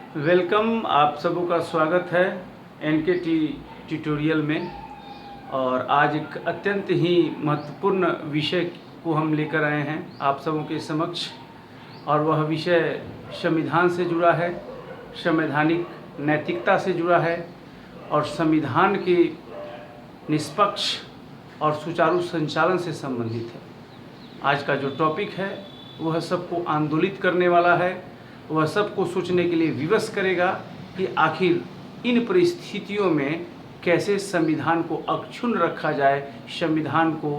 Welcome, आप सबों का स्वागत है एनकेटी ट्यूटोरियल में। और आज एक अत्यंत ही महत्वपूर्ण विषय को हम लेकर आए हैं आप सबों के समक्ष, और वह विषय संविधान से जुड़ा है, संवैधानिक नैतिकता से जुड़ा है और संविधान के निष्पक्ष और सुचारू संचालन से संबंधित है। आज का जो टॉपिक है वह सबको आंदोलित करने वाला है, वह सबको सोचने के लिए विवश करेगा कि आखिर इन परिस्थितियों में कैसे संविधान को अक्षुण्ण रखा जाए, संविधान को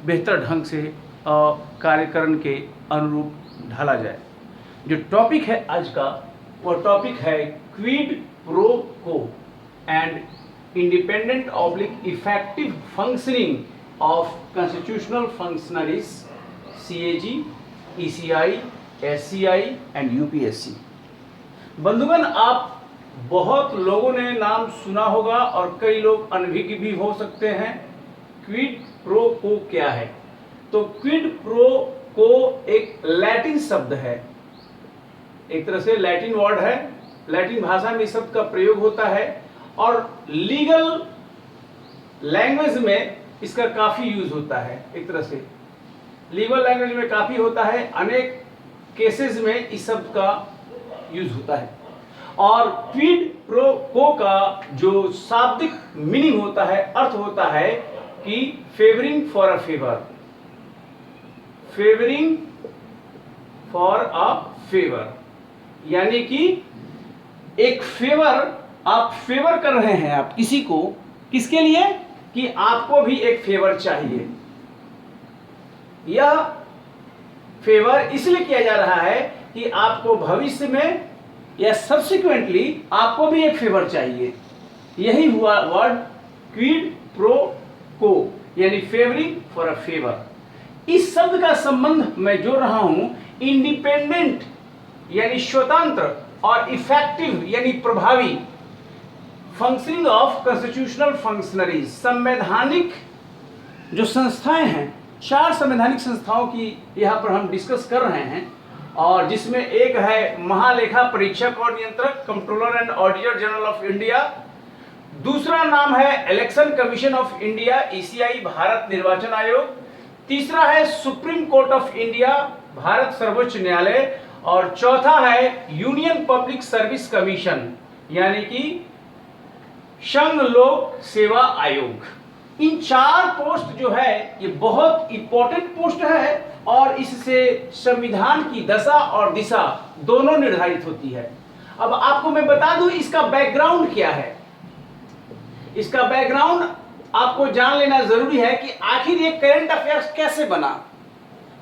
बेहतर ढंग से कार्यकरण के अनुरूप ढाला जाए। जो टॉपिक है आज का वह टॉपिक है क्विड प्रो को and independent oblique effective functioning of constitutional functionaries CAG, ECI, SCI and UPSC। बंधुगण, आप बहुत लोगों ने नाम सुना होगा और कई लोग अनभिज्ञ भी हो सकते हैं। क्विड प्रो को क्या है? तो क्विड प्रो को एक लैटिन शब्द है, एक तरह से लैटिन वर्ड है। लैटिन भाषा में इस शब्द का प्रयोग होता है और लीगल लैंग्वेज में इसका काफी यूज होता है। एक तरह से लीगल लैंग्वेज में काफी होता है, अनेक केसेस में इस शब्द का यूज होता है। और क्विड प्रो को का जो शाब्दिक मीनिंग होता है, अर्थ होता है कि favouring for a favour, favouring for a favour, यानी कि एक फेवर, आप फेवर कर रहे हैं आप किसी को, किसके लिए? कि आपको भी एक फेवर चाहिए। यह फेवर इसलिए किया जा रहा है कि आपको भविष्य में या सब्सिक्वेंटली आपको भी एक फेवर चाहिए। यही हुआ वर्ड क्विड प्रो को, यानी फेवरिंग फॉर अ फेवर। इस शब्द का संबंध मैं जोड़ रहा हूं इंडिपेंडेंट यानी स्वतंत्र और इफेक्टिव यानी प्रभावी फंक्शनिंग ऑफ कॉन्स्टिट्यूशनल फंक्शनरीज, संवैधानिक जो संस्थाएं हैं, 4 संवैधानिक संस्थाओं की यहाँ पर हम डिस्कस कर रहे हैं। और जिसमें एक है महालेखा परीक्षक और नियंत्रक, controller and auditor general of India. दूसरा नाम है election commission of India, ECI, Bharat निर्वाचन आयोग। तीसरा है supreme court of India, Bharat सर्वोच्च न्यायालय। और चौथा है यूनियन पब्लिक सर्विस कमीशन, यानी कि संघ लोक सेवा आयोग। इन 4 पोस्ट जो है ये बहुत इंपॉर्टेंट पोस्ट है और इससे संविधान की दशा और दिशा दोनों निर्धारित होती है। अब आपको मैं बता दूं इसका बैकग्राउंड क्या है। इसका बैकग्राउंड आपको जान लेना जरूरी है कि आखिर ये करंट अफेयर्स कैसे बना,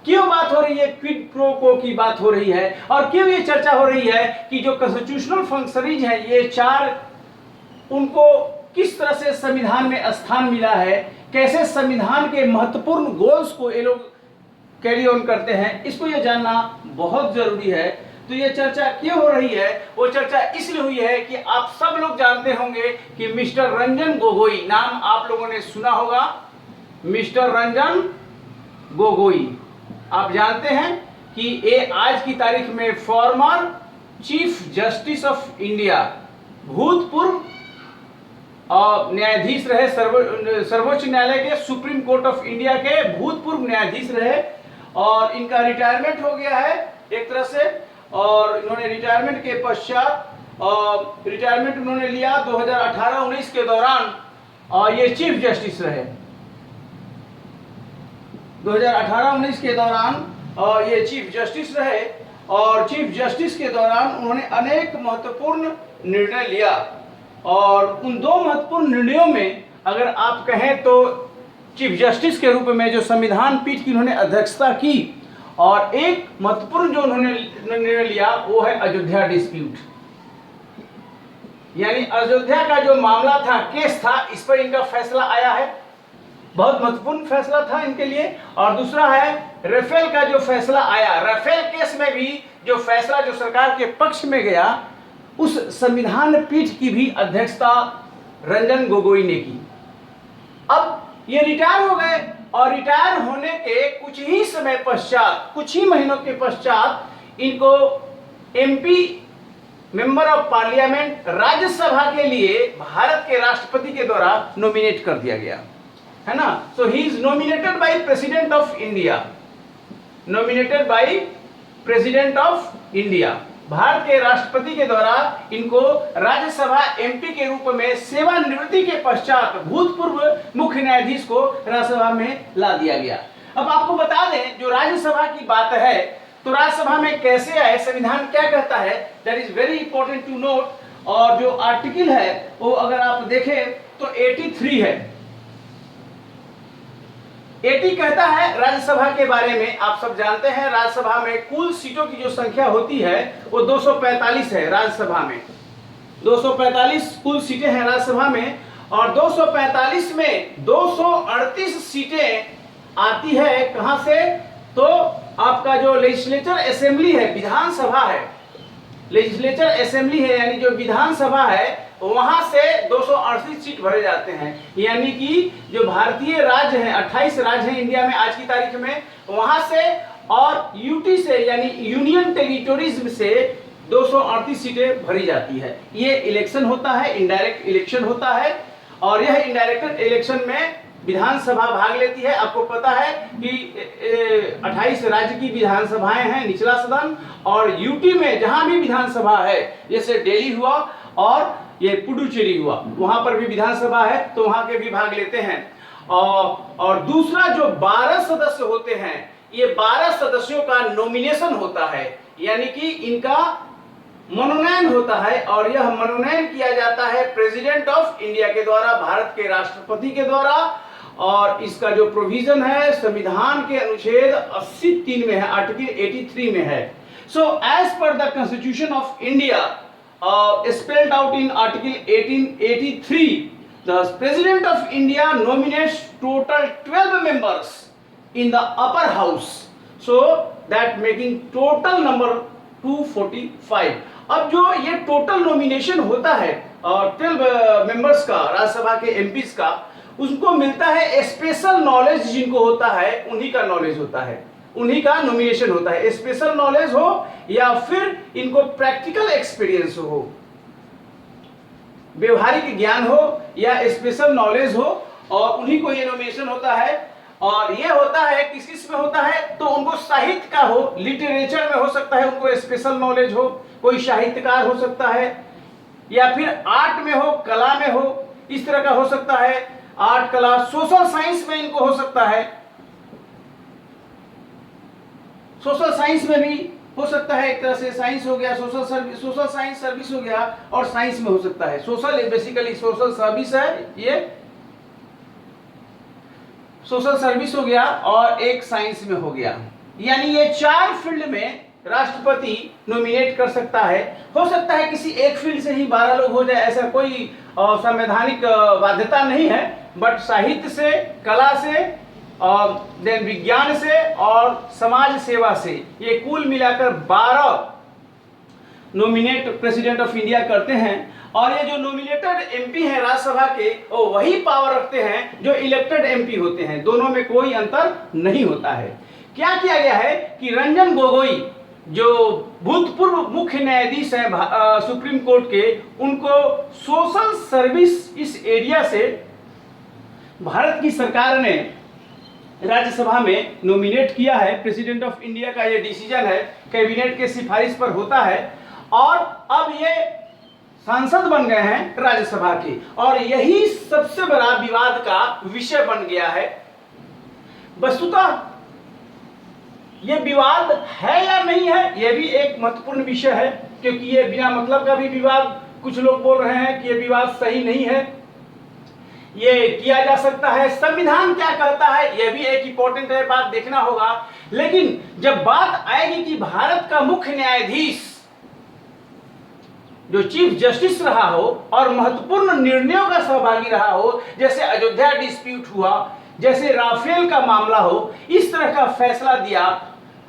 क्यों बात हो रही है, क्विड प्रो को की बात हो रही है, और क्यों ये चर्चा हो रही है कि जो कॉन्स्टिट्यूशनल फंक्शनरीज हैं ये 4, उनको किस तरह से संविधान में स्थान मिला है, कैसे संविधान के महत्वपूर्ण गोल्स को ये लोग कैरी ऑन करते हैं, इसको ये जानना बहुत जरूरी है। तो ये चर्चा क्यों हो रही है? वो चर्चा इसलिए हुई है कि आप सब लोग जानते होंगे कि मिस्टर रंजन गोगोई, नाम आप लोगों ने सुना होगा, मिस्टर रंजन गोगोई। आप जानते हैं कि ये आज की तारीख में former chief justice of India, भूतपूर्व न्यायाधीश रहे, सर्वोच्च न्यायालय के, सुप्रीम कोर्ट ऑफ इंडिया के भूतपूर्व न्यायाधीश रहे। और इनका रिटायरमेंट हो गया है एक तरह से, और इन्होंने रिटायरमेंट के पश्चात रिटायरमेंट उन्होंने लिया 2018-19 के दौरान, और ये चीफ जस्टिस रहे 2018-19 के दौरान, और ये चीफ जस्टिस रहे। और चीफ जस्टिस के दौरान उन्होंने अनेक महत्वपूर्ण निर्णय लिया, और उन 2 महत्वपूर्ण निर्णयों में अगर आप कहें तो चीफ जस्टिस के रूप में जो संविधान पीठ की उन्होंने अध्यक्षता की, और एक महत्वपूर्ण जो उन्होंने निर्णय लिया वो है अयोध्या डिस्प्यूट, यानी अयोध्या का जो मामला था, केस था, इस पर इनका फैसला आया है, बहुत महत्वपूर्ण फैसला था इनके लिए। और दूसरा है राफेल का जो फैसला आया, राफेल केस में भी जो फैसला जो सरकार के पक्ष में गया, उस संविधान पीठ की भी अध्यक्षता रंजन गोगोई ने की। अब ये रिटायर हो गए, और रिटायर होने के कुछ ही समय पश्चात, कुछ ही महीनों के पश्चात इनको MP member of parliament Rajya Sabha के लिए भारत के राष्ट्रपति के द्वारा नॉमिनेट कर दिया गया है ना। So he is nominated by president of India, nominated by president of India. Bharat के राष्ट्रपति के द्वारा इनको राज्यसभा एमपी के रूप में सेवानिवृत्ति के पश्चात भूतपूर्व मुख्य न्यायाधीश को राज्यसभा में ला दिया गया। अब आपको बता दें, जो राज्यसभा की बात है तो राज्यसभा में कैसे आए, संविधान क्या कहता है, that is very important to note. और जो आर्टिकल है वो अगर आप देखें तो 83 है। 80 कहता है राज्यसभा के बारे में, आप सब जानते हैं राज्यसभा में कुल सीटों की जो संख्या होती है वो 245 है। राज्यसभा में 245 कुल सीटें हैं राज्यसभा में, और 245 में 238 सीटें आती है कहां से, तो आपका जो लेजिस्लेचर असेंबली है, विधानसभा है, लेजिस्लेचर असेंबली है यानी जो विधानसभा है, वहां से 238 सीट भरे जाते हैं। यानी कि जो भारतीय राज्य हैं, 28 राज्य हैं इंडिया में आज की तारीख में, वहां से और यूटी से यानी यूनियन टेरिटोरीज से 238 सीटें भरी जाती है। ये इलेक्शन होता है, इनडायरेक्ट इलेक्शन होता है, और यह इनडायरेक्ट इलेक्शन में विधानसभा भाग लेती है। आपको पता है कि 28 राज्य की विधानसभाएं हैं, निचला सदन, और यूटी में जहां भी विधानसभा है, जैसे दिल्ली हुआ और ये पुडुचेरी हुआ, वहां पर भी विधानसभा है तो वहां के भी भाग लेते हैं। और दूसरा जो 12 सदस्य होते हैं, ये 12 सदस्यों का नॉमिनेशन होता है, यानी कि इनका मनोनयन होता है, और यह मनोनयन किया जाता है प्रेसिडेंट ऑफ इंडिया के द्वारा, भारत के राष्ट्रपति के द्वारा। और इसका जो प्रोविजन है संविधान के अनुच्छेद 83 में है, आर्टिकल 83 में है। So as per the constitution of India spelled out in article 1883, the president of India nominates total 12 members in the upper house, so that making total number 245। अब जो ये टोटल नॉमिनेशन होता है 12 मेंबर्स का, राज्यसभा के MPs का, उसको मिलता है स्पेशल नॉलेज, जिनको होता है उन्हीं का नॉलेज होता है, उन्हीं का नॉमिनेशन होता है। स्पेशल नॉलेज हो या फिर इनको प्रैक्टिकल एक्सपीरियंस हो, व्यवहारिक ज्ञान हो या स्पेशल नॉलेज हो, और उन्हीं को ये नॉमिनेशन होता है। और ये होता है किस किस में होता है, तो उनको साहित्य का हो, लिटरेचर में हो सकता है उनको स्पेशल नॉलेज हो, कोई साहित्यकार हो सकता है, या फिर आर्ट में हो, कला में हो, इस तरह का हो सकता है, आर्ट कला, सोशल साइंस में इनको हो सकता है, सोशल साइंस में भी हो सकता है, एक तरह से साइंस हो गया, सोशल साइंस सर्विस हो गया, और साइंस में हो सकता है। सोशल बेसिकली सोशल सर्विस है, ये सोशल सर्विस हो गया, और एक साइंस में हो गया। यानी ये 4 फील्ड में राष्ट्रपति नॉमिनेट कर सकता है। हो सकता है किसी एक फील्ड से ही 12 लोग हो जाए, ऐसा कोई संवैधानिक बाध्यता नहीं है, बट साहित्य से, कला से, देन विज्ञान से और समाज सेवा से, ये कुल मिलाकर 12 नॉमिनेट प्रेसिडेंट ऑफ इंडिया करते हैं। और ये जो नॉमिनेटेड एमपी हैं राज्यसभा के, वो वही पावर रखते हैं जो इलेक्टेड एमपी होते हैं, दोनों में कोई अंतर नहीं होता है। क्या किया गया है कि रंजन गोगोई जो भूतपूर्व मुख्य न्यायाधीश हैं सुप्रीम कोर्ट के, उनको सोशल सर्विस इस एरिया से भारत की सरकार ने राज्यसभा में नॉमिनेट किया है। प्रेसिडेंट ऑफ इंडिया का ये डिसीजन है, कैबिनेट के सिफारिश पर होता है, और अब ये सांसद बन गए हैं राज्यसभा के, और यही सबसे बड़ा विवाद का विषय बन गया है। वस्तुतः ये विवाद है या नहीं है, यह भी एक महत्वपूर्ण विषय है, क्योंकि ये बिना मतलब का भी विवाद, कुछ लोग बोल रहे हैं कि ये विवाद सही नहीं है, ये किया जा सकता है, संविधान क्या कहता है, यह भी एक इंपॉर्टेंट है, बात देखना होगा। लेकिन जब बात आएगी कि भारत का मुख्य न्यायाधीश जो चीफ जस्टिस रहा हो और महत्वपूर्ण निर्णयों का सहभागी रहा हो, जैसे अयोध्या डिस्प्यूट हुआ, जैसे राफेल का मामला हो, इस तरह का फैसला दिया,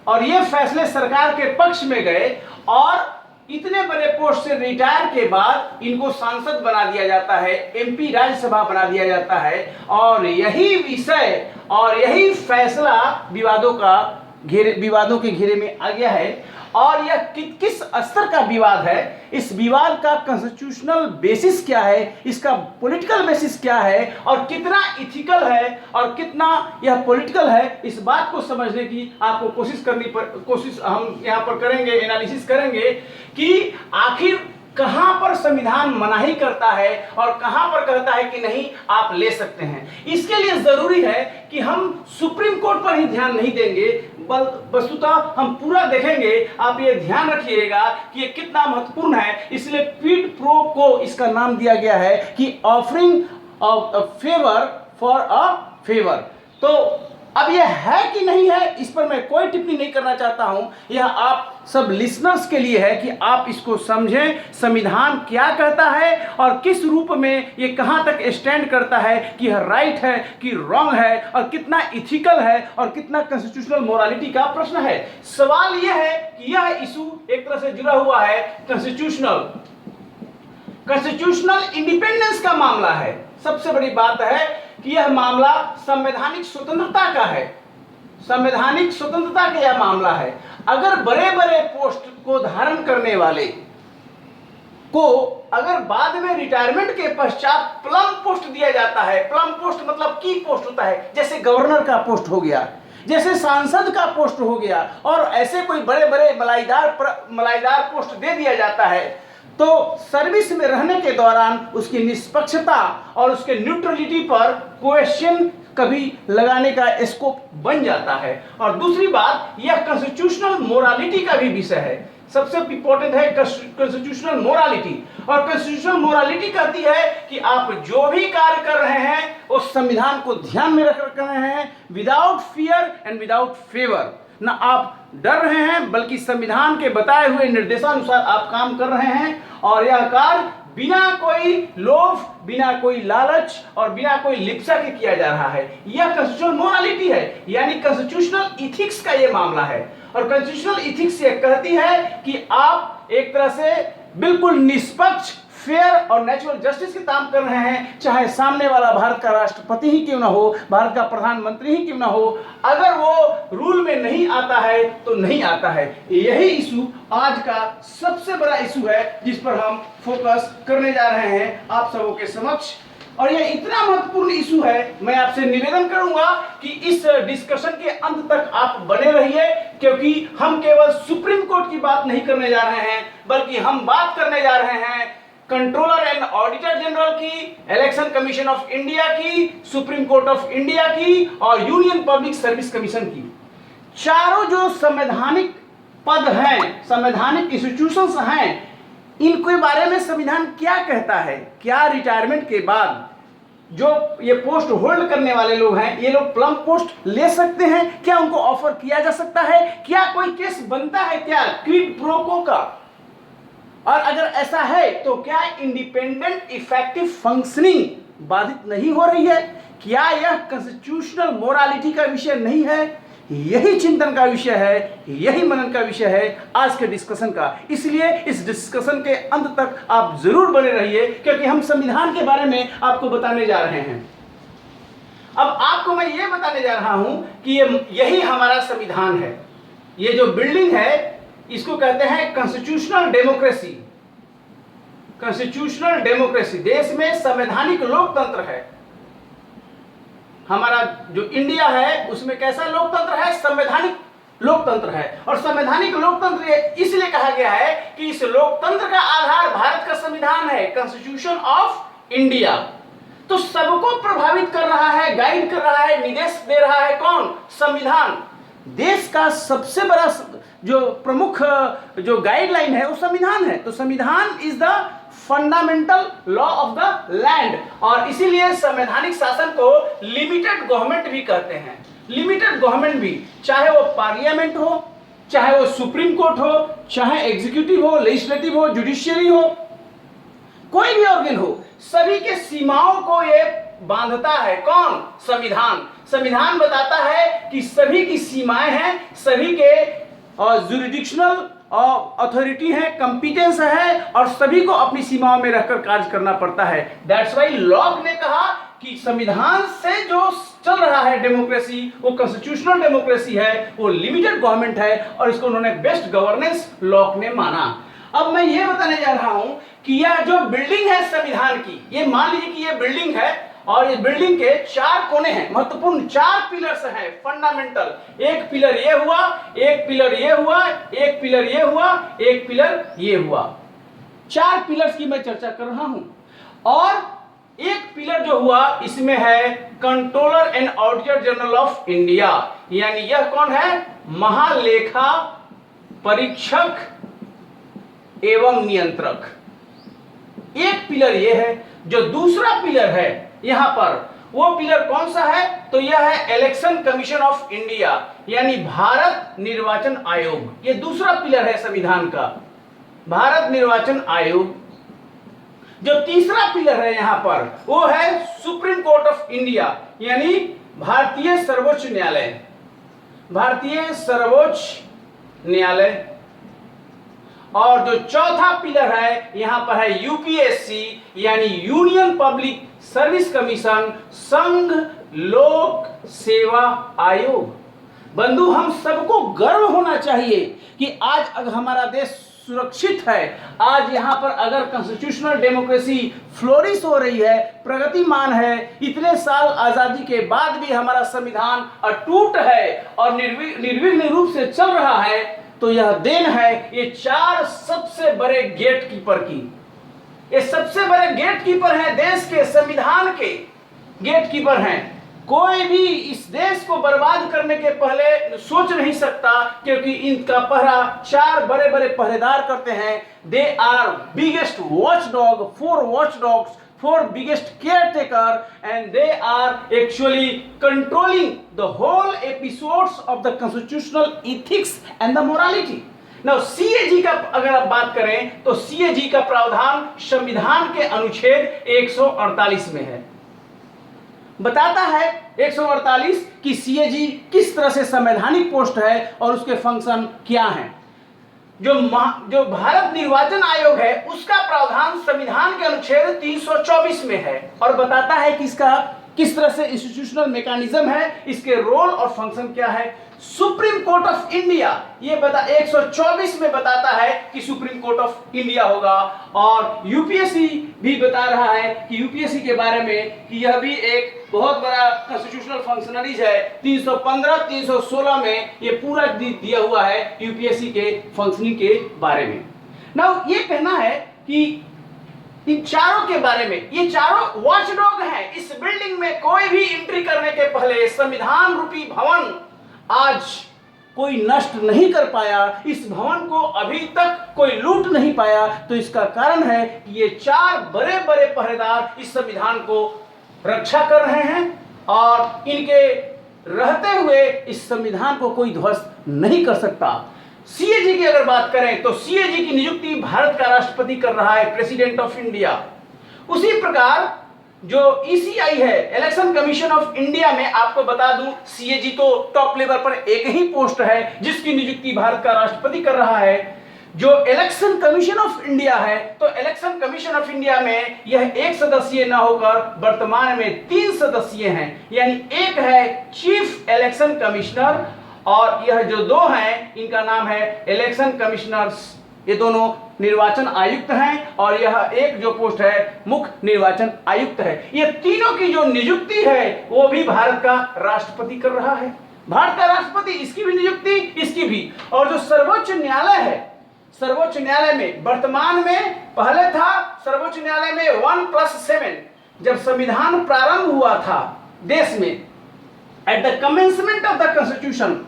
और ये फैसले सरकार के पक्ष में गए, और इतने बड़े पोस्ट से रिटायर के बाद इनको सांसद बना दिया जाता है, एमपी राज्यसभा बना दिया जाता है, और यही विषय और यही फैसला विवादों के घेरे में आ गया है। और यह किस स्तर का विवाद है, इस विवाद का कॉन्स्टिट्यूशनल बेसिस क्या है, इसका पॉलिटिकल बेसिस क्या है, और कितना इथिकल है और कितना यह पॉलिटिकल है, इस बात को समझने की आपको कोशिश हम यहाँ पर करेंगे, एनालिसिस करेंगे कि आखिर कहां पर संविधान मनाही करता है और कहां पर कहता है कि नहीं आप ले सकते हैं। इसके लिए जरूरी है कि हम सुप्रीम कोर्ट पर ही ध्यान नहीं देंगे, वस्तुतः हम पूरा देखेंगे। आप ये ध्यान रखिएगा कि ये कितना महत्वपूर्ण है। इसलिए क्विड प्रो को इसका नाम दिया गया है कि offering of a favour for a favour. तो अब यह है कि नहीं है, इस पर मैं कोई टिप्पणी नहीं करना चाहता हूं। यह आप सब लिसनर्स के लिए है कि आप इसको समझें, संविधान क्या कहता है और किस रूप में यह कहां तक स्टैंड करता है कि यह राइट है कि रॉन्ग है, और कितना इथिकल है और कितना कॉन्स्टिट्यूशनल मोरालिटी का प्रश्न है। सवाल यह है कि यह इशू एक तरह से जुड़ा हुआ है कॉन्स्टिट्यूशनल इंडिपेंडेंस का मामला है। सबसे बड़ी बात है कि यह मामला संवैधानिक स्वतंत्रता का है, संवैधानिक स्वतंत्रता का यह मामला है। अगर बड़े बड़े पोस्ट को धारण करने वाले को अगर बाद में रिटायरमेंट के पश्चात प्लम पोस्ट दिया जाता है, प्लम पोस्ट मतलब की पोस्ट होता है, जैसे गवर्नर का पोस्ट हो गया, जैसे सांसद का पोस्ट हो गया, और ऐसे कोई बड़े बड़े मलाईदार पोस्ट दे दिया जाता है, तो सर्विस में रहने के दौरान उसकी निष्पक्षता और उसके न्यूट्रलिटी पर क्वेश्चन कभी लगाने का स्कोप बन जाता है। और दूसरी बात, यह कॉन्स्टिट्यूशनल मोरालिटी का भी विषय है। सबसे इंपॉर्टेंट है कॉन्स्टिट्यूशनल मोरालिटी, और कॉन्स्टिट्यूशनल मोरालिटी कहती है कि आप जो भी कार्य कर रहे हैं उस संविधान को ध्यान में रख रहे हैं, without fear and without favour. ना आप डर रहे हैं बल्कि संविधान के बताए हुए निर्देशानुसार आप काम कर रहे हैं, और यह कार्य बिना कोई लोभ, बिना कोई लालच और बिना कोई लिप्सा के किया जा रहा है। यह कॉन्स्टिट्यूशनल मोरालिटी है, यानी कॉन्स्टिट्यूशनल इथिक्स का यह मामला है। और कॉन्स्टिट्यूशनल इथिक्स ये कहती है कि आप एक तरह से बिल्कुल निष्पक्ष, फेयर और नेचुरल जस्टिस के काम कर रहे हैं, चाहे सामने वाला भारत का राष्ट्रपति ही क्यों ना हो, भारत का प्रधानमंत्री ही क्यों ना हो। अगर वो रूल में नहीं आता है तो नहीं आता है। यही इशू आज का सबसे बड़ा इशू है जिस पर हम फोकस करने जा रहे हैं आप सबों के समक्ष। और यह इतना महत्वपूर्ण इशू है, मैं आपसे निवेदन करूंगा कि इस डिस्कशन के अंत तक आप बने रहिए, क्योंकि हम केवल सुप्रीम कोर्ट की बात नहीं करने जा रहे हैं, बल्कि हम बात करने जा रहे हैं कंट्रोलर एंड ऑडिटर जनरल की, इलेक्शन कमीशन ऑफ इंडिया की, सुप्रीम कोर्ट ऑफ इंडिया की और यूनियन पब्लिक सर्विस कमीशन की। चारों जो संवैधानिक पद हैं, संवैधानिक इंस्टीट्यूशंस हैं, इनके बारे में संविधान क्या कहता है। क्या रिटायरमेंट के बाद जो ये पोस्ट होल्ड करने वाले लोग हैं, ये लोग प्लम पोस्ट ले सकते हैं? क्या उनको ऑफर किया जा सकता है? क्या कोई केस बनता है क्या क्विड प्रो क्वो का? और अगर ऐसा है तो क्या इंडिपेंडेंट इफेक्टिव फंक्शनिंग बाधित नहीं हो रही है? क्या यह कॉन्स्टिट्यूशनल मोरालिटी का विषय नहीं है? यही चिंतन का विषय है, यही मनन का विषय है आज के डिस्कशन का। इसलिए इस डिस्कशन के अंत तक आप जरूर बने रहिए, क्योंकि हम संविधान के बारे में आपको बताने जा रहे हैं। अब आपको मैं ये बताने जा रहा हूं कि यही हमारा संविधान है। ये जो बिल्डिंग है इसको कहते हैं कॉन्स्टिट्यूशनल डेमोक्रेसी। कॉन्स्टिट्यूशनल डेमोक्रेसी, देश में संवैधानिक लोकतंत्र है। हमारा जो इंडिया है उसमें कैसा लोकतंत्र है? संवैधानिक लोकतंत्र है। और संवैधानिक लोकतंत्र इसलिए कहा गया है कि इस लोकतंत्र का आधार भारत का संविधान है, कॉन्स्टिट्यूशन ऑफ इंडिया। तो सबको प्रभावित कर रहा है, गाइड कर रहा है, निर्देश दे रहा है कौन? संविधान। देश का सबसे बड़ा जो प्रमुख जो गाइडलाइन है वो संविधान है। तो संविधान is the fundamental law of the land, और इसीलिए संवैधानिक शासन को लिमिटेड गवर्नमेंट भी कहते हैं। लिमिटेड गवर्नमेंट भी, चाहे वो पार्लियामेंट हो, चाहे वो सुप्रीम कोर्ट हो, चाहे एग्जीक्यूटिव हो, लेजिस्लेटिव हो, जुडिशियरी हो, कोई भी ऑर्गन हो, सभी के सीमाओं को ये बांधता है कौन? संविधान। संविधान बताता है कि सभी की सीमाएं हैं, सभी के जुरिडिक्शनल अथॉरिटी है, कंपिटेंस है और सभी को अपनी सीमाओं में रहकर कार्य करना पड़ता है। दैट्स व्हाई लॉक ने कहा कि संविधान से जो चल रहा है डेमोक्रेसी, वो कॉन्स्टिट्यूशनल डेमोक्रेसी है, वो लिमिटेड गवर्नमेंट है और इसको उन्होंने बेस्ट गवर्नेंस लॉक ने माना। अब मैं ये बताने जा रहा हूं कि यह जो बिल्डिंग है संविधान की, ये मान लीजिए कि ये बिल्डिंग है और इस बिल्डिंग के 4 कोने हैं, महत्वपूर्ण 4 पिलर्स हैं फंडामेंटल। एक पिलर ये हुआ, एक पिलर ये हुआ, एक पिलर ये हुआ, एक पिलर ये हुआ। 4 पिलर्स की मैं चर्चा कर रहा हूं और एक पिलर जो हुआ इसमें है controller and auditor general of India, यानी यह कौन है? महालेखा परीक्षक एवं नियंत्रक। एक पिलर यह है। जो दूसरा पिलर है यहां पर, वो पिलर कौन सा है? तो यह है इलेक्शन कमीशन ऑफ इंडिया, यानी भारत निर्वाचन आयोग। यह दूसरा पिलर है संविधान का, भारत निर्वाचन आयोग। जो तीसरा पिलर है यहां पर, वो है सुप्रीम कोर्ट ऑफ इंडिया, यानी भारतीय सर्वोच्च न्यायालय, भारतीय सर्वोच्च न्यायालय। और जो चौथा पिलर है यहां पर है यूपीएससी, यानी यूनियन पब्लिक सर्विस कमीशन, संघ लोक सेवा आयोग। बंधु, हम सबको गर्व होना चाहिए कि आज अगर हमारा देश सुरक्षित है, आज यहां पर अगर कॉन्स्टिट्यूशनल डेमोक्रेसी फ्लोरिश हो रही है, प्रगतिमान है, इतने साल आजादी के बाद भी हमारा संविधान अटूट है और निर्विघ्न रूप से चल रहा है, तो यह देन है ये 4 सबसे बड़े गेट कीपर की। ये सबसे बड़े गेट कीपर हैं, देश के संविधान के गेट कीपर हैं। कोई भी इस देश को बर्बाद करने के पहले सोच नहीं सकता, क्योंकि इनका पहरा 4 बड़े बड़े पहरेदार करते हैं। They are biggest watch dog, 4 watch dogs, 4 biggest caretaker, and they are actually controlling the whole episodes of the constitutional ethics and the morality. Now CAG का अगर आप बात करें तो CAG का प्रावधान संविधान के अनुच्छेद 148 में है। बताता है 148 कि CAG किस तरह से संवैधानिक पोस्ट है और उसके फंक्शन क्या हैं। जो भारत निर्वाचन आयोग है उसका प्रावधान संविधान के अनुच्छेद 324 में है और बताता है कि इसका किस तरह से इंस्टीट्यूशनल मैकेनिज्म है, इसके रोल और फंक्शन क्या है। सुप्रीम कोर्ट ऑफ इंडिया ये 124 में बताता है कि सुप्रीम कोर्ट ऑफ इंडिया होगा। और यूपीएससी भी बता रहा है कि यूपीएससी के बारे में कि यह भी एक बहुत बड़ा कॉन्स्टिट्यूशनल फंक्शनरीज है। 315 316 में ये पूरा दिया हुआ है यूपीएससी के फंक्शनिंग के बारे में। नाउ ये कहना है कि इन चारों के बारे में, ये चारों वॉचडॉग हैं। इस बिल्डिंग में कोई भी एंट्री करने के पहले संविधान रूपी भवन आज कोई नष्ट नहीं कर पाया, इस भवन को अभी तक कोई लूट नहीं पाया। तो इसका कारण है कि ये 4 बड़े बड़े पहरेदार इस संविधान को रक्षा कर रहे हैं और इनके रहते हुए इस संविधान को कोई ध्वस्त नहीं कर सकता। CAG की अगर बात करें तो CAG की नियुक्ति भारत का राष्ट्रपति कर रहा है, प्रेसिडेंट ऑफ इंडिया। उसी प्रकार जो ECI है, इलेक्शन कमीशन ऑफ इंडिया में आपको बता दूं, CAG तो टॉप लेवल पर एक ही पोस्ट है जिसकी नियुक्ति भारत का राष्ट्रपति कर रहा है। जो इलेक्शन कमीशन ऑफ इंडिया है, तो इलेक्शन कमीशन ऑफ इंडिया में यह 1 सदस्यीय न होकर वर्तमान में 3 सदस्यीय हैं, यानी एक है चीफ इलेक्शन कमिश्नर और यह जो 2 हैं इनका नाम है इलेक्शन कमिश्नर्स। ये दोनों निर्वाचन आयुक्त हैं और यह एक जो पोस्ट है मुख्य निर्वाचन आयुक्त है। ये तीनों की जो नियुक्ति है वो भी भारत का राष्ट्रपति कर रहा है। भारत का राष्ट्रपति, इसकी भी नियुक्ति, इसकी भी। और जो सर्वोच्च न्यायालय है, सर्वोच्च न्यायालय में वर्तमान में, पहले था सर्वोच्च न्यायालय में 1+7, जब संविधान प्रारंभ हुआ था देश में, at the commencement of the constitution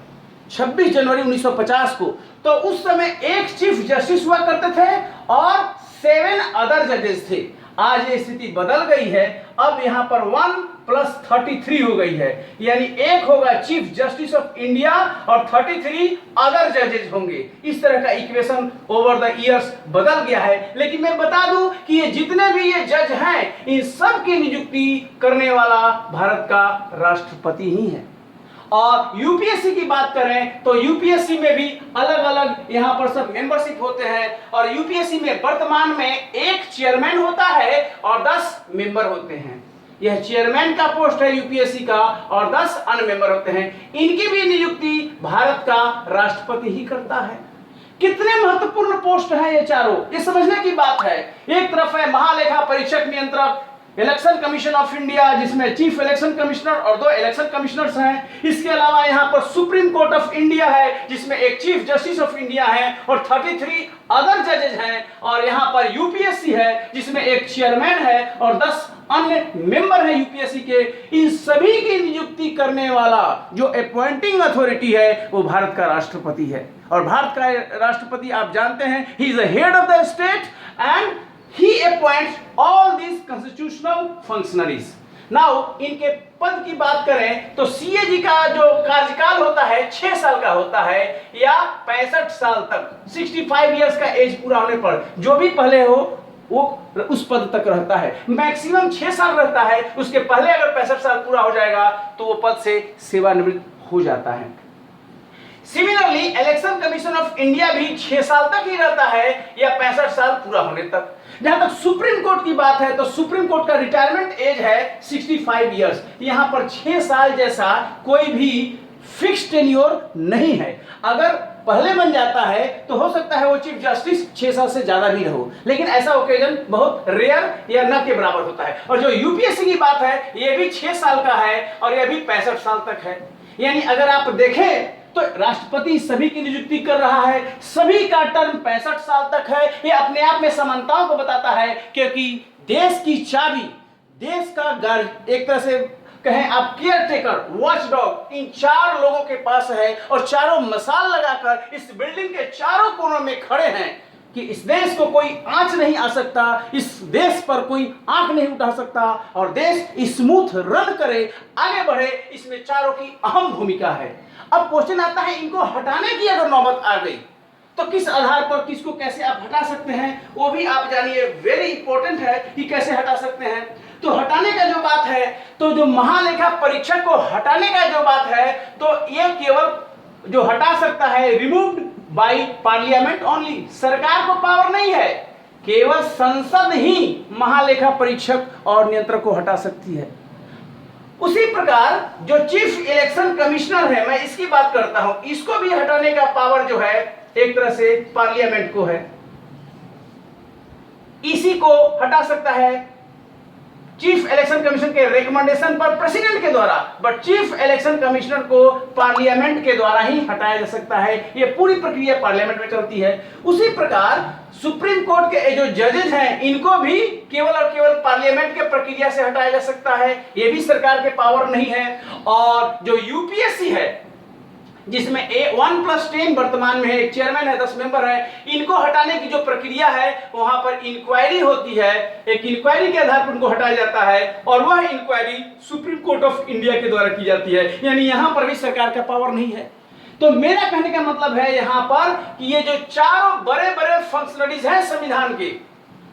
26 जनवरी 1950 को, तो उस समय एक चीफ जस्टिस हुआ करते थे और 7 अदर जजेस थे। आज ये स्थिति बदल गई है, अब यहां पर 1+33 हो गई है, यानी एक होगा चीफ जस्टिस ऑफ इंडिया और 33 अदर जजेस होंगे। इस तरह का इक्वेशन ओवर द इयर्स बदल गया है। लेकिन मैं बता दूं कि ये जितने भी ये जज हैं, इन सब की नियुक्ति करने वाला भारत का राष्ट्रपति ही है। और यूपीएससी की बात करें तो यूपीएससी में भी अलग अलग यहां पर सब मेंबरशिप होते हैं और यूपीएससी में वर्तमान में एक चेयरमैन होता है और 10 मेंबर होते हैं। यह चेयरमैन का पोस्ट है यूपीएससी का और 10 अन्य मेंबर होते हैं। इनकी भी नियुक्ति भारत का राष्ट्रपति ही करता है। कितने महत्वपूर्ण पोस्ट हैं ये चारों, ये समझने की बात है। एक तरफ है महालेखा परीक्षक नियंत्रक, इलेक्शन कमीशन ऑफ इंडिया, जिसमें चीफ इलेक्शन कमिश्नर और 2 इलेक्शन कमिश्नर्स हैं। इसके अलावा यहाँ पर सुप्रीम कोर्ट ऑफ इंडिया है, जिसमें एक चीफ जस्टिस ऑफ इंडिया है और 33 अदर जजेज हैं। और यहाँ पर यूपीएससी है, जिसमें एक चेयरमैन है और 10 अन्य मेंबर हैं यूपीएससी के। इन सभी की नियुक्ति करने वाला जो अपॉइंटिंग अथॉरिटी है वो भारत का राष्ट्रपति है। और भारत का राष्ट्रपति आप जानते हैं, he is the head of the state and he appoints all these constitutional functionaries. Now इनके पद की बात करें तो सीएजी का जो कार्यकाल होता है 6 साल का होता है या 65 साल तक, 65 इयर्स का एज पूरा होने पर जो भी पहले हो वो उस पद तक रहता है। मैक्सिमम 6 साल रहता है, उसके पहले अगर 65 साल पूरा हो जाएगा तो वो पद से सेवानिवृत्त हो जाता है। Similarly election commission of India भी 6 साल तक ही रहता है या 65 साल पूरा होने तक। जहां तक सुप्रीम कोर्ट की बात है तो सुप्रीम कोर्ट का रिटायरमेंट एज है 65 इयर्स। यहां पर 6 साल जैसा कोई भी फिक्स टेन्योर नहीं है। अगर पहले बन जाता है तो हो सकता है वो चीफ जस्टिस 6 साल से ज्यादा भी रहो, लेकिन ऐसा ओकेजन बहुत रेयर या न के बराबर होता है। और जो यूपीएससी की बात है ये भी 6 साल का है और यह भी 65 साल तक है। यानी अगर आप देखें तो राष्ट्रपति सभी की नियुक्ति कर रहा है, सभी का टर्म 65 साल तक है। यह अपने आप में समानताओं को बताता है, क्योंकि देश की चाबी, देश का गार्ड, एक तरह से कहें आप care taker, watch dog in 4 लोगों के पास है और चारों मसाल लगाकर इस बिल्डिंग के चारों कोनों में खड़े हैं कि इस देश को कोई आंच नहीं आ सकता, इस देश पर कोई आंख नहीं उठा सकता और देश स्मूथ रन करे, आगे बढ़े, इसमें चारों की अहम भूमिका है। अब क्वेश्चन आता है, इनको हटाने की अगर नौबत आ गई तो किस आधार पर, किसको कैसे आप हटा सकते हैं, वो भी आप जानिए। वेरी इंपॉर्टेंट है कि कैसे हटा सकते हैं। तो हटाने का जो बात है, तो जो महालेखा परीक्षक को हटाने का जो बात है, तो ये केवल जो हटा सकता है रिमूव्ड बाय पार्लियामेंट ओनली। सरकार को पावर नहीं है, केवल संसद ही महालेखा परीक्षक और नियंत्रक को हटा सकती है। उसी प्रकार जो चीफ इलेक्शन कमिश्नर है, मैं इसकी बात करता हूं, इसको भी हटाने का पावर जो है एक तरह से पार्लियामेंट को है। इसी को हटा सकता है चीफ इलेक्शन कमीशन के रिकमेंडेशन पर प्रेसिडेंट के द्वारा, बट चीफ इलेक्शन कमिश्नर को पार्लियामेंट के द्वारा ही हटाया जा सकता है। यह पूरी प्रक्रिया पार्लियामेंट में चलती है। उसी प्रकार सुप्रीम कोर्ट के जो जजेस हैं, इनको भी केवल और केवल पार्लियामेंट के प्रक्रिया से हटाया जा सकता है, यह भी सरकार के पावर नहीं है। और जो यूपीएससी है, जिसमें 1+10 वर्तमान में है, एक चेयरमैन है, 10 मेंबर है, इनको हटाने की जो प्रक्रिया है वहां पर इंक्वायरी होती है। एक इंक्वायरी के आधार पर उनको हटाया जाता है और वह inquiry supreme court of India के द्वारा की जाती है। यानी यहां पर भी सरकार का पावर नहीं है। तो मेरा कहने का मतलब है यहां पर कि ये जो चारों बड़े बड़े फंक्शनरीज हैं संविधान के,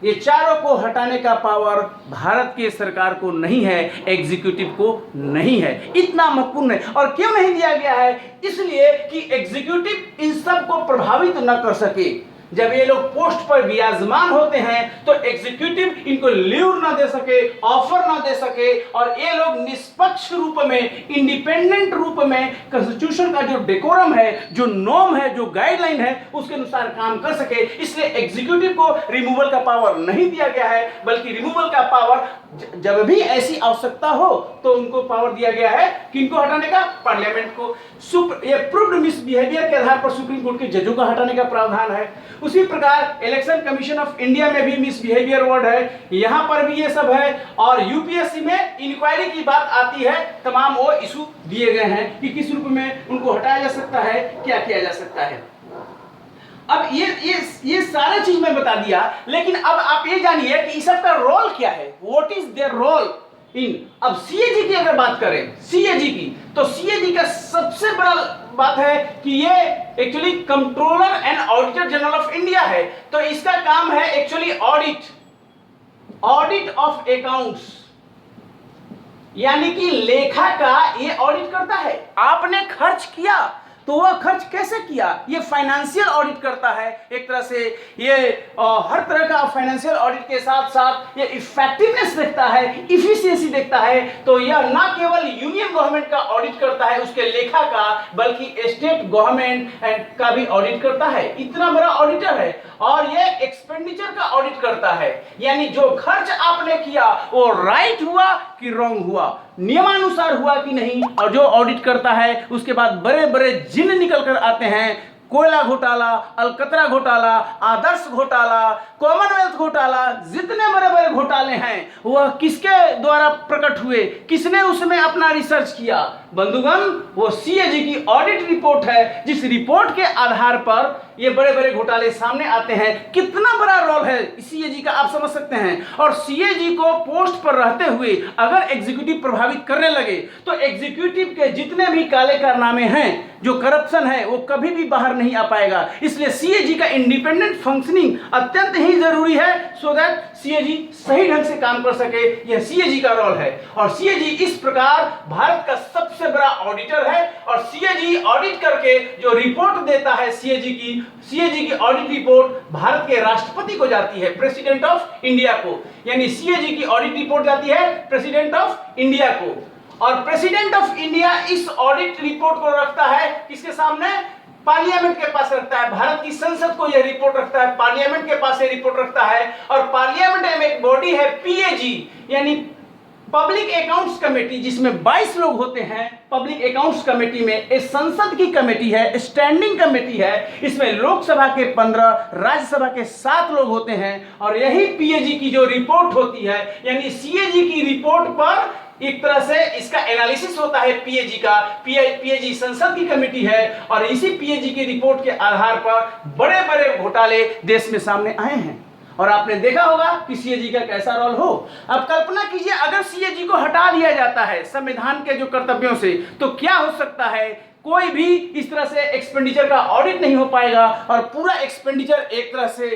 ये चारों को हटाने का पावर भारत के सरकार को नहीं है, एग्जीक्यूटिव को नहीं है। इतना महत्वपूर्ण है। और क्यों नहीं दिया गया है? इसलिए कि एग्जीक्यूटिव इन सब को प्रभावित न कर सके। जब ये लोग पोस्ट पर विराजमान होते हैं तो एग्जीक्यूटिव इनको लीव ना दे सके, ऑफर ना दे सके और ये लोग निष्पक्ष रूप में, इंडिपेंडेंट रूप में कॉन्स्टिट्यूशन का जो डेकोरम है, जो नॉर्म है, जो गाइडलाइन है, उसके अनुसार काम कर सके। इसलिए एग्जीक्यूटिव को रिमूवल का पावर नहीं दिया गया है, बल्कि रिमूवल का पावर जब भी ऐसी आवश्यकता हो तो उनको पावर दिया गया है। किनको हटाने का? पार्लियामेंट को। ये प्रूव्ड मिसबिहेवियर के आधार पर सुप्रीम कोर्ट के जजों का हटाने का प्रावधान है। उसी प्रकार इलेक्शन कमीशन ऑफ इंडिया में भी मिसबिहेवियर वर्ड है, यहां पर भी ये सब है। और यूपीएससी में इंक्वायरी की बात आती है, तमाम वो इशू दिए गए हैं कि किस रूप में उनको हटाया जा सकता है, क्या किया जा सकता है। अब ये सारा चीज मैं बता दिया, लेकिन अब आप ये जानिए कि इस सब का रोल क्या है, what is their role in. अब सीएजी की अगर बात करें, सीएजी की, तो सीएजी का सबसे बड़ा बात है कि ये actually controller and auditor general of India है। तो इसका काम है एक्चुअली ऑडिट ऑफ अकाउंट्स। यानी कि लेखा का ये ऑडिट करता है। आपने खर्च किया तो वह खर्च कैसे किया, ये फाइनेंशियल ऑडिट करता है। एक तरह से ये हर तरह का फाइनेंशियल ऑडिट के साथ साथ ये इफेक्टिवनेस देखता है, इफिशियंसी देखता है। तो यह ना केवल यूनियन गवर्नमेंट का ऑडिट करता है उसके लेखा का, बल्कि स्टेट गवर्नमेंट का भी ऑडिट करता है। इतना बड़ा ऑडिटर है। और ये एक्सपेंडिचर का ऑडिट करता है, यानी जो खर्च आपने किया वो राइट हुआ कि रॉन्ग हुआ, नियमानुसार हुआ कि नहीं। और जो ऑडिट करता है उसके बाद बड़े बड़े जिन निकल कर आते हैं, कोयला घोटाला, अलकतरा घोटाला, आदर्श घोटाला, कॉमनवेल्थ घोटाला, जितने बड़े बड़े घोटाले हैं वह किसके द्वारा प्रकट हुए, किसने उसमें अपना रिसर्च किया? बंधुगण, वो सीएजी की ऑडिट रिपोर्ट है, जिस रिपोर्ट के आधार पर ये बड़े बड़े घोटाले सामने आते हैं। कितना बड़ा रोल है सीएजी का, आप समझ सकते हैं। और सीएजी को पोस्ट पर रहते हुए अगर एग्जीक्यूटिव प्रभावित करने लगे तो एग्जीक्यूटिव के जितने भी काले कारनामे हैं, जो करप्शन है, वो कभी भी बाहर नहीं आ पाएगा। इसलिए सीएजी का इंडिपेंडेंट फंक्शनिंग अत्यंत ही जरूरी है, सो दैट सीएजी सही ढंग से काम कर सके। यह सीएजी का रोल है। और सीएजी इस प्रकार भारत का सबसे बड़ा ऑडिटर है। और सीएजी ऑडिट करके जो रिपोर्ट देता है सीएजी की ऑडिट रिपोर्ट भारत के राष्ट्रपति को जाती है, प्रेसिडेंट ऑफ इंडिया को। यानी सीएजी की ऑडिट रिपोर्ट जाती है प्रेसिडेंट ऑफ इंडिया को। और प्रेसिडेंट ऑफ इंडिया इस ऑडिट रिपोर्ट को रखता है किसके सामने? पार्लियामेंट के पास रखता है। भारत की संसद को यह रिपोर्ट रखता है, पार्लियामेंट के पास यह रिपोर्ट रखता है। और पार्लियामेंट में एक बॉडी है पीएजी, यानी पब्लिक अकाउंट्स कमेटी, जिसमें 22 लोग होते हैं। पब्लिक अकाउंट्स कमेटी में एक संसद की कमेटी है, स्टैंडिंग कमेटी है। इसमें लोकसभा के 15, राज्यसभा के 7 लोग होते हैं। और यही पीएजी की जो रिपोर्ट होती है, यानी सीएजी की रिपोर्ट पर एक तरह से इसका एनालिसिस होता है पीएजी का। पीएजी संसद की कमेटी है। और इसी पीएजी की रिपोर्ट के आधार पर बड़े बड़े घोटाले देश में सामने आए हैं। और आपने देखा होगा कि सीएजी का कैसा रोल हो। अब कल्पना कीजिए अगर सीएजी को हटा दिया जाता है संविधान के जो कर्तव्यों से, तो क्या हो सकता है? कोई भी इस तरह से एक्सपेंडिचर का ऑडिट नहीं हो पाएगा और पूरा एक्सपेंडिचर एक तरह से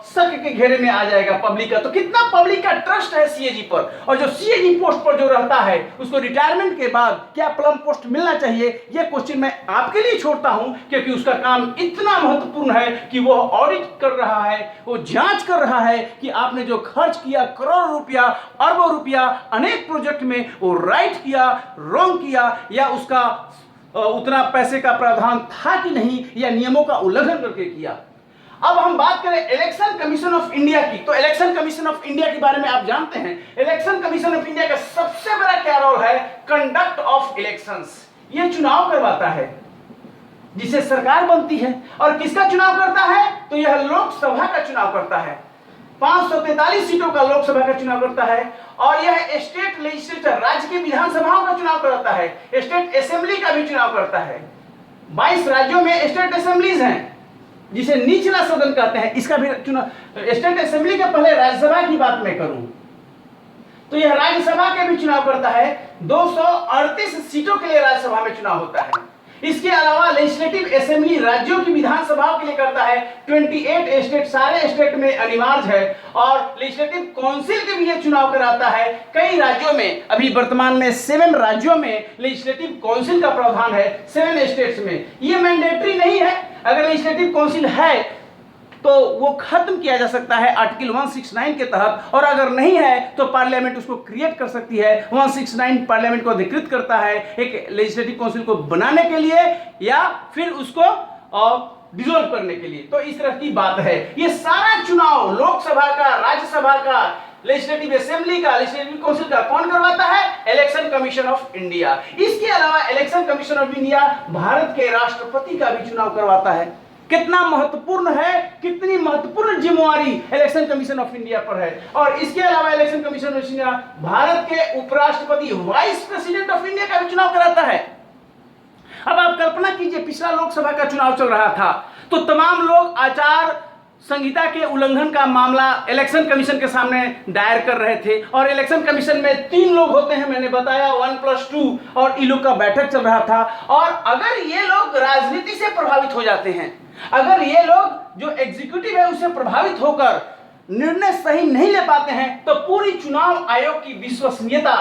शक के घेरे में आ जाएगा पब्लिक का। तो कितना पब्लिक का ट्रस्ट है सीएजी पर। और जो सीएजी पोस्ट पर जो रहता है उसको रिटायरमेंट के बाद क्या प्लम पोस्ट मिलना चाहिए, यह क्वेश्चन मैं आपके लिए छोड़ता हूं, क्योंकि उसका काम इतना महत्वपूर्ण है कि वो ऑडिट कर रहा है, वो जांच कर रहा है कि आपने जो खर्च किया करोड़ों रुपया, अरबों रुपया अनेक प्रोजेक्ट में, वो राइट किया, रॉन्ग किया, या उसका उतना पैसे का प्रावधान था कि नहीं, या नियमों का उल्लंघन करके किया। अब हम बात करें इलेक्शन कमीशन ऑफ इंडिया की, तो इलेक्शन कमीशन ऑफ इंडिया के बारे में आप जानते हैं। इलेक्शन कमीशन ऑफ इंडिया का सबसे बड़ा क्या रोल है? Conduct of elections. ये चुनाव करवाता है, जिसे सरकार बनती है। और किसका चुनाव करता है? तो यह लोकसभा का चुनाव करता है। 543 सीटों का लोकसभा का चुनाव करता है। और यह स्टेट लेजिस्लेचर, राज्य की विधानसभाओं का चुनाव करता है। स्टेट असेंबली का भी चुनाव करता है। 22 राज्यों में स्टेट असेंबलीज हैं, जिसे निचला सदन कहते हैं। इसका भी चुनाव, स्टेट असेंबली के पहले राज्यसभा की बात मैं करूं तो यह राज्यसभा के भी चुनाव करता है। 238 सीटों के लिए राज्यसभा में चुनाव होता है। इसके अलावा लेजिस्लेटिव असेंबली राज्यों की विधानसभाओं के लिए करता है। 28 स्टेट, सारे स्टेट में अनिवार्य है। और लेजिस्लेटिव काउंसिल के भी ये चुनाव कराता है। कई राज्यों में, अभी वर्तमान में 7 राज्यों में लेजिस्लेटिव काउंसिल का प्रावधान है, 7 स्टेट्स में। ये मैंडेटरी नहीं है। अगर लेजिस्लेटिव काउंसिल है तो वो खत्म किया जा सकता है आर्टिकल 169 के तहत। और अगर नहीं है तो पार्लियामेंट उसको क्रिएट कर सकती है। 169 पार्लियामेंट को अधिकृत करता है एक लेजिस्लेटिव काउंसिल को बनाने के लिए या फिर उसको डिसॉल्व करने के लिए। तो इस तरह की बात है। ये सारा चुनाव लोकसभा का, राज्यसभा का, लेजिस्लेटिव असेंबली का, लेजिस्लेटिव काउंसिल का कौन करवाता है? Election commission of India. इसके अलावा election commission of India Bharat के राष्ट्रपति का भी चुनाव करवाता है। कितना महत्वपूर्ण है, कितनी महत्वपूर्ण जिम्मेवारी इलेक्शन कमीशन ऑफ इंडिया पर है। और इसके अलावा election commission of India Bharat के उपराष्ट्रपति, वाइस प्रेसिडेंट ऑफ इंडिया का भी चुनाव कराता है। अब आप कल्पना कीजिए, पिछला लोकसभा का चुनाव चल रहा था तो तमाम लोग आचार संहिता के उल्लंघन का मामला इलेक्शन कमीशन के सामने दायर कर रहे थे। और इलेक्शन कमीशन में 3 लोग होते हैं, मैंने बताया 1+2, और इन लोग का बैठक चल रहा था। और अगर ये लोग राजनीति से प्रभावित हो जाते हैं, अगर ये लोग जो एग्जीक्यूटिव है उससे प्रभावित होकर निर्णय सही नहीं ले पाते हैं, तो पूरी चुनाव आयोग की विश्वसनीयता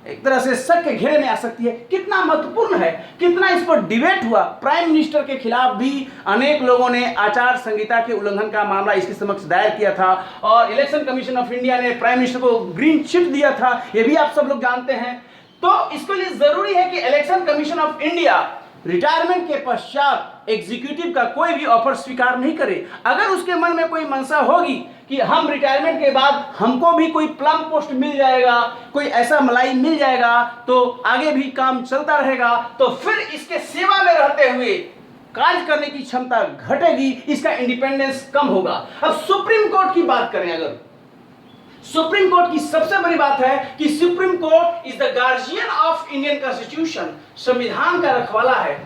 एक तरह से शक के घेरे में आ सकती है। कितना महत्वपूर्ण है, कितना इस पर डिबेट हुआ। प्राइम मिनिस्टर के खिलाफ भी अनेक लोगों ने आचार संहिता के उल्लंघन का मामला इसके समक्ष दायर किया था और इलेक्शन कमीशन ऑफ इंडिया ने प्राइम मिनिस्टर को ग्रीन चिट दिया था, ये भी आप सब लोग जानते हैं। तो इसके लिए जरूरी है कि election commission of India retirement के पश्चात एग्जीक्यूटिव का कोई भी ऑफर स्वीकार नहीं करे। अगर उसके मन में कोई मंशा होगी कि हम रिटायरमेंट के बाद हमको भी कोई प्लम पोस्ट मिल जाएगा, कोई ऐसा मलाई मिल जाएगा तो आगे भी काम चलता रहेगा, तो फिर इसके सेवा में रहते हुए कार्य करने की क्षमता घटेगी, इसका इंडिपेंडेंस कम होगा। अब सुप्रीम कोर्ट की बात करें, अगर सुप्रीम कोर्ट की सबसे बड़ी बात है कि supreme court is the guardian of Indian constitution, संविधान का रखवाला है,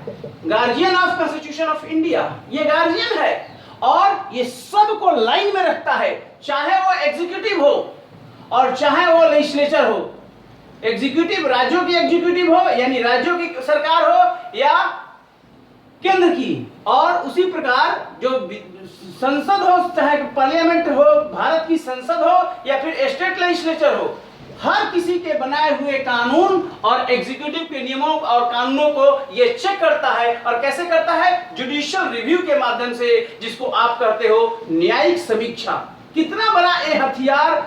guardian of constitution of India, ये गार्जियन है और ये सबको लाइन में रखता है, चाहे वो एग्जीक्यूटिव हो और चाहे वो लेजिस्लेचर हो। एग्जीक्यूटिव राज्यों की एग्जीक्यूटिव हो यानी राज्यों की सरकार हो या केंद्र की, और उसी प्रकार जो संसद हो, चाहे पार्लियामेंट हो, भारत की संसद हो या फिर स्टेट लेजिस्लेचर हो, हर किसी के बनाए हुए कानून और एग्जीक्यूटिव के नियमों और कानूनों को ये चेक करता है। और कैसे करता है? जुडिशियल रिव्यू के माध्यम से, जिसको आप कहते हो न्यायिक समीक्षा। कितना बड़ा ये हथियार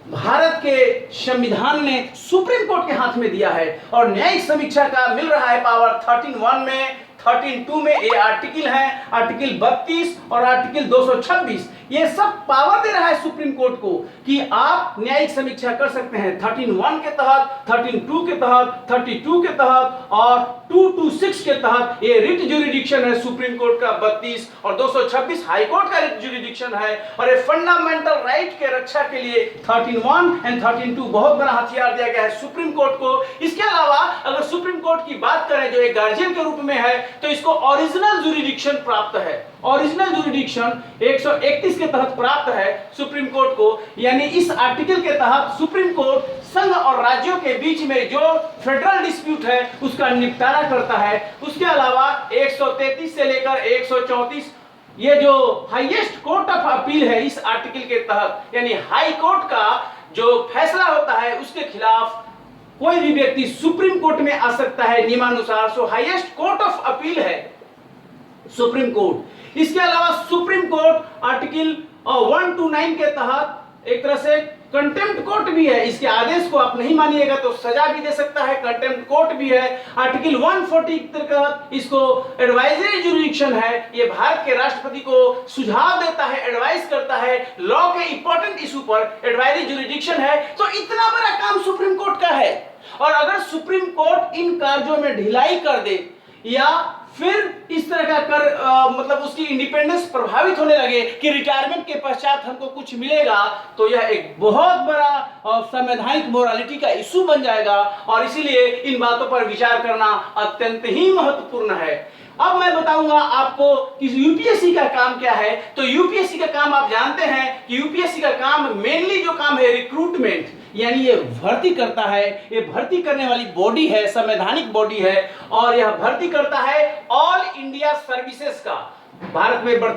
भारत के संविधान ने सुप्रीम कोर्ट के हाथ में दिया है और न्यायिक समीक्षा का मिल रहा है पावर 13(1) में, 13(2) में ये आर्टिकल है, आर्टिकल 32 और आर्टिकल 226, ये सब पावर दे रहा है सुप्रीम कोर्ट को कि आप न्यायिक समीक्षा कर सकते हैं 13(1) के तहत, 13(2) के तहत, 32 के तहत और 226 के तहत। ये रिट ज्यूरिडिक्शन है सुप्रीम कोर्ट का 32 और 226 हाई कोर्ट का रिट ज्यूरिडिक्शन है। और ये फंडामेंटल राइट के रक्षा के लिए 13(1) एंड 13(2) बहुत बड़ा हथियार दिया गया है सुप्रीम कोर्ट को। इसके अलावा अगर सुप्रीम कोर्ट की बात करें जो एक गार्जियन के रूप में है, तो इसको ओरिजिनल ज्यूरिडिक्शन प्राप्त है। ओरिजिनल ज्यूरिडिक्शन 131 के तहत प्राप्त है सुप्रीम कोर्ट को, यानी इस आर्टिकल के तहत सुप्रीम कोर्ट संघ और राज्यों के बीच में जो फेडरल डिस्प्यूट है उसका निपटारा करता है। उसके अलावा 133 से लेकर 134 ये जो हाईएस्ट कोर्ट ऑफ अपील है इस आर्टिकल के तहत, यानी हाई कोर्ट का जो फैसला होता है उसके खिलाफ कोई भी व्यक्ति सुप्रीम कोर्ट में आ सकता है नियमानुसार। सो हाईएस्ट कोर्ट ऑफ अपील है सुप्रीम कोर्ट। इसके अलावा सुप्रीम कोर्ट आर्टिकल 129 के तहत एक तरह से कंटेम्प्ट कोर्ट भी है। इसके आदेश को आप नहीं मानिएगा तो सजा भी दे सकता है, कंटेम्प्ट कोर्ट भी है। आर्टिकल 140 के तहत इसको एडवाइजरी ज्यूरिडिक्शन है, ये भारत के राष्ट्रपति को सुझाव देता है, एडवाइस करता है, लॉ के इंपॉर्टेंट इशू पर एडवाइजरी ज्यूरिडिक्शन है। तो इतना बड़ा काम सुप्रीम कोर्ट का है और अगर सुप्रीम कोर्ट इन कार्यों में ढिलाई कर दे या फिर इस तरह का कर मतलब उसकी इंडिपेंडेंस प्रभावित होने लगे कि रिटायरमेंट के पश्चात हमको कुछ मिलेगा, तो यह एक बहुत बड़ा संवैधानिक मोरालिटी का इशू बन जाएगा और इसीलिए इन बातों पर विचार करना अत्यंत ही महत्वपूर्ण है। अब मैं बताऊंगा आपको कि यूपीएससी का काम क्या है। तो यूपीएससी का काम आप जानते हैं कि यूपीएससी का काम मेनली जो काम है रिक्रूटमेंट, यानी ये भर्ती करता है, ये भर्ती करने वाली बॉडी है, संवैधानिक बॉडी है और यह भर्ती करता है ऑल इंडिया सर्विसेज का। भारत में वर्तमान